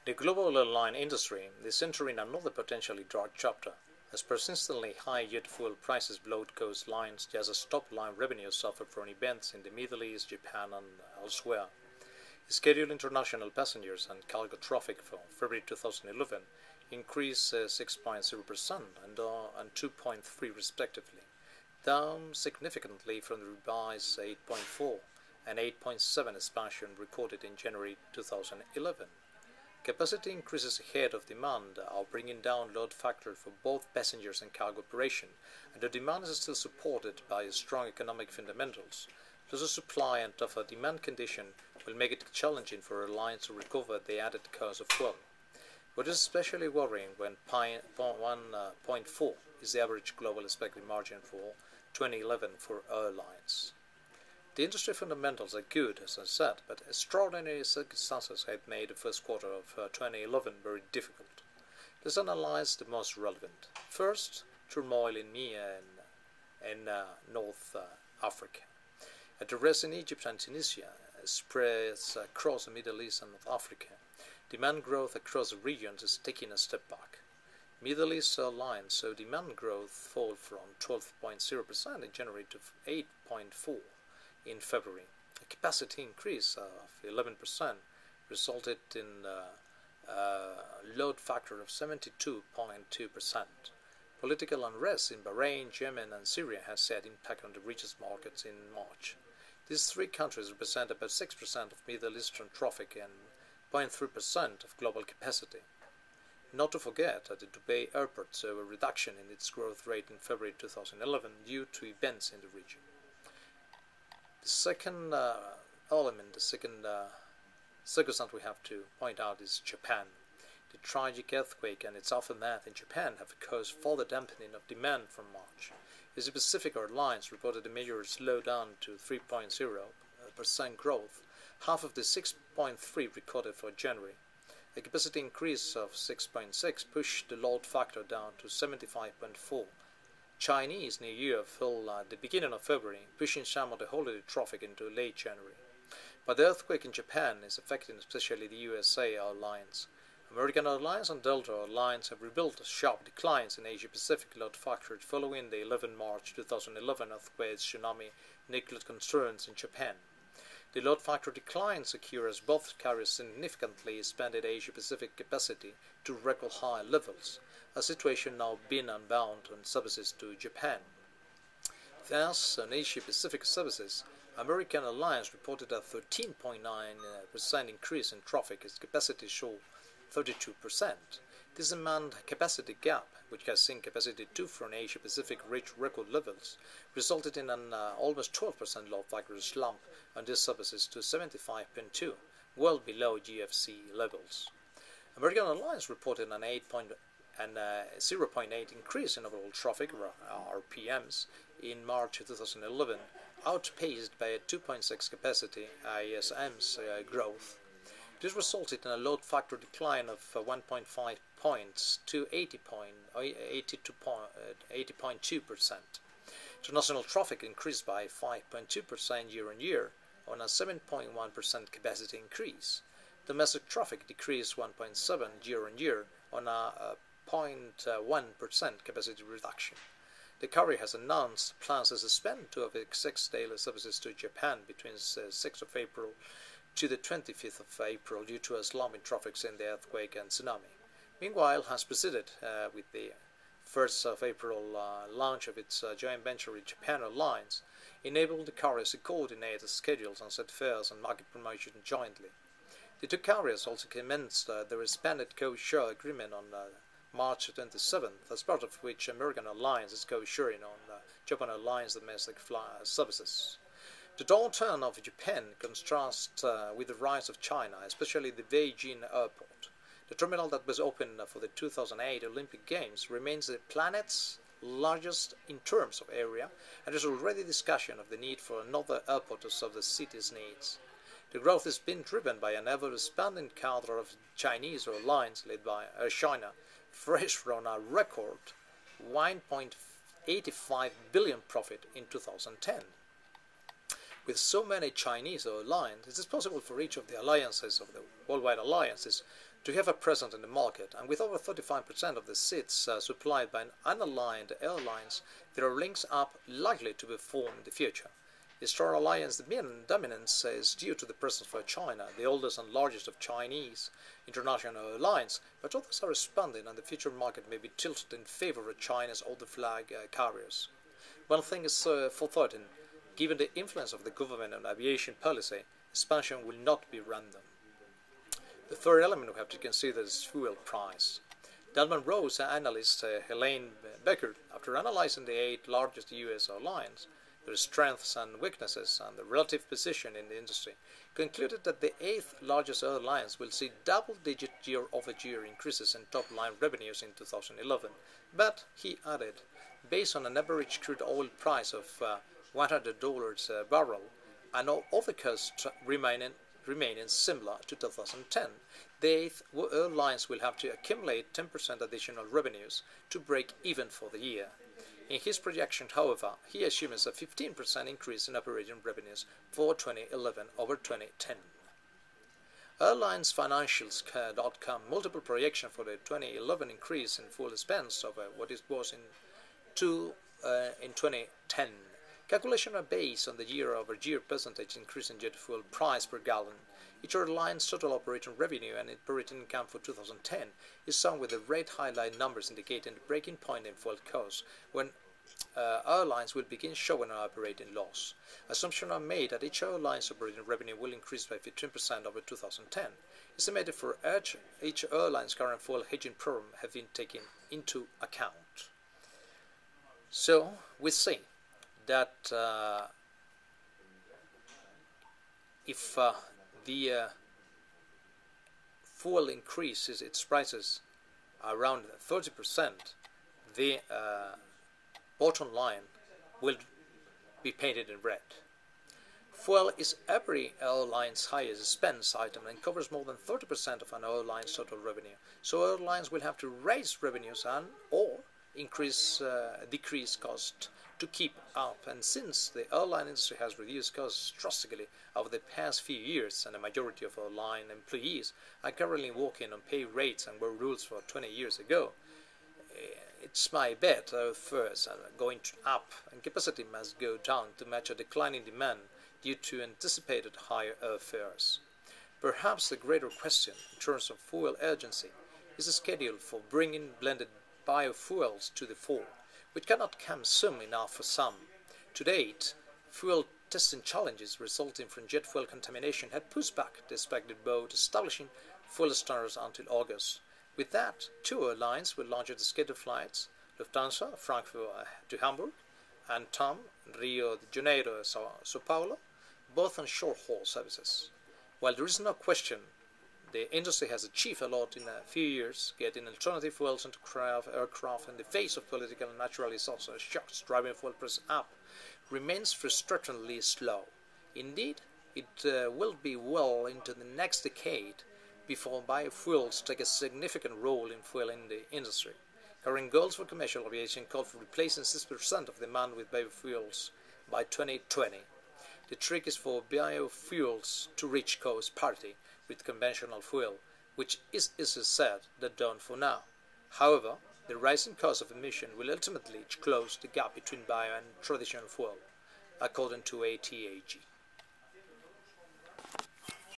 The global airline industry is entering another potentially dark chapter, as persistently high jet fuel prices bloat coastlines just as top-line revenues suffer from events in the Middle East, Japan and elsewhere. Scheduled international passengers and cargo traffic for February 2011 increased 6.0% and 2.3% respectively, down significantly from the revised 8.4 and 8.7 expansion recorded in January 2011. Capacity increases ahead of demand are bringing down load factor for both passengers and cargo operation, and the demand is still supported by strong economic fundamentals. Plus, supply and tougher demand condition will make it challenging for airlines to recover the added cost of fuel. What is especially worrying when 1.4 is the average global expected margin for 2011 for airlines. The industry fundamentals are good, as I said, but extraordinary circumstances have made the first quarter of 2011 very difficult. Let's analyze the most relevant. First, turmoil in MEA and North Africa. At the rest in Egypt and Tunisia spreads across the Middle East and North Africa. Demand growth across the regions is taking a step back. Middle East airlines saw demand growth fall from 12.0% in January to 8.4% in February. A capacity increase of 11% resulted in a load factor of 72.2%. Political unrest in Bahrain, Yemen and Syria has had impact on the richest markets in March. These three countries represent about 6% of Middle Eastern traffic and 0.3% of global capacity. Not to forget that the Dubai airport saw a reduction in its growth rate in February 2011 due to events in the region. The second circumstance we have to point out is Japan. The tragic earthquake and its aftermath in Japan have caused further dampening of demand from March. Asia Pacific Airlines reported a major slowdown to 3.0% growth, half of the 6.3% recorded for January. A capacity increase of 6.6% pushed the load factor down to 75.4%. Chinese New Year fell at the beginning of February, pushing some of the holiday traffic into late January. But the earthquake in Japan is affecting especially the USA airlines. American Airlines and Delta Airlines have rebuilt sharp declines in Asia-Pacific load factor following the 11 March 2011 earthquake, tsunami, nuclear concerns in Japan. The load factor declines occur as both carriers significantly expanded Asia-Pacific capacity to record high levels, a situation now being unbound on services to Japan. Thus, on Asia-Pacific services, American Airlines reported a 13.9% increase in traffic as capacity showed 32%. This demand capacity gap, which has seen capacity too from Asia-Pacific reach record levels, resulted in an almost 12% load factor slump on these services to 75.2%, well below GFC levels. American Airlines reported an 0.8% increase in overall traffic RPMs in March 2011, outpaced by a 2.6% capacity ISM's growth. This resulted in a load factor decline of 1.5 points to 80.2%. International traffic increased by 5.2% year-on-year on a 7.1% capacity increase. Domestic traffic decreased 1.7% year-on-year on a 0.1% capacity reduction. The carrier has announced plans to suspend two of its 6 daily services to Japan between the 6th of April to the 25th of April due to a slump in traffic in the earthquake and tsunami. Meanwhile, has proceeded with the 1st of April launch of its joint venture with Japan Airlines, enabled the carriers to coordinate the schedules and set fares and market promotion jointly. The two carriers also commenced their expanded code-share agreement on March 27th, as part of which American Airlines is co-sharing on Japan Airlines domestic services. The downturn of Japan contrasts with the rise of China, especially the Beijing airport. The terminal that was opened for the 2008 Olympic Games remains the planet's largest in terms of area, and there's already discussion of the need for another airport to serve the city's needs. The growth is being driven by an ever-expanding cadre of Chinese airlines led by Air China, fresh from a record 1.85 billion profit in 2010. With so many Chinese airlines, it is possible for each of the alliances of the worldwide alliances to have a presence in the market, and with over 35% of the seats supplied by unaligned airlines, there are links up likely to be formed in the future. The Star Alliance dominance is due to the presence of China, the oldest and largest of Chinese international airlines, but others are expanding and the future market may be tilted in favor of China's older flag carriers. One thing is for certain, given the influence of the government on aviation policy, expansion will not be random. The third element we have to consider is fuel price. Dalman Rose analyst Helene Becker, after analyzing the 8 largest U.S. airlines, their strengths and weaknesses, and the relative position in the industry, concluded that the 8th largest airlines will see double-digit year-over-year increases in top-line revenues in 2011. But, he added, based on an average crude oil price of $100 a barrel, and all other costs remaining similar to 2010, the 8th airlines will have to accumulate 10% additional revenues to break even for the year. In his projection, however, he assumes a 15% increase in operating revenues for 2011 over 2010. AirlinesFinancials.com multiple projection for the 2011 increase in fuel expense over what it was in 2010. Calculations are based on the year-over-year percentage increase in jet fuel price per gallon. Each airline's total operating revenue and operating income for 2010 is shown with the red highlight numbers indicating the breaking point in fuel costs when airlines will begin showing an operating loss. Assumptions are made that each airline's operating revenue will increase by 15% over 2010. Estimated for each airline's current fuel hedging program have been taken into account. So we see that if the fuel increases its prices around 30%, the bottom line will be painted in red. Fuel is every airline's highest expense item and covers more than 30% of an airline's total revenue. So airlines will have to raise revenues and or decrease cost to keep up, and since the airline industry has reduced costs drastically over the past few years and the majority of airline employees are currently working on pay rates and were rules for 20 years ago, it's my bet fares are going up and capacity must go down to match a declining demand due to anticipated higher airfares. Perhaps the greater question in terms of fuel urgency is the schedule for bringing blended biofuels to the fore, which cannot come soon enough for some. To date, fuel testing challenges resulting from jet fuel contamination had pushed back the expected boat establishing fuel standards until August. With that, 2 airlines will launch the scheduled flights, Lufthansa, Frankfurt to Hamburg, and TAM, Rio de Janeiro, Sao Paulo, both on short-haul services. While there is no question the industry has achieved a lot in a few years, getting alternative fuels into aircraft in the face of political and natural disasters shocks driving fuel prices up, remains frustratingly slow. Indeed, it will be well into the next decade before biofuels take a significant role in fueling the industry. Current goals for commercial aviation call for replacing 6% of demand with biofuels by 2020. The trick is for biofuels to reach cost parity with conventional fuel, which is easier said than done for now. However, the rising cost of emission will ultimately close the gap between bio and traditional fuel, according to ATAG.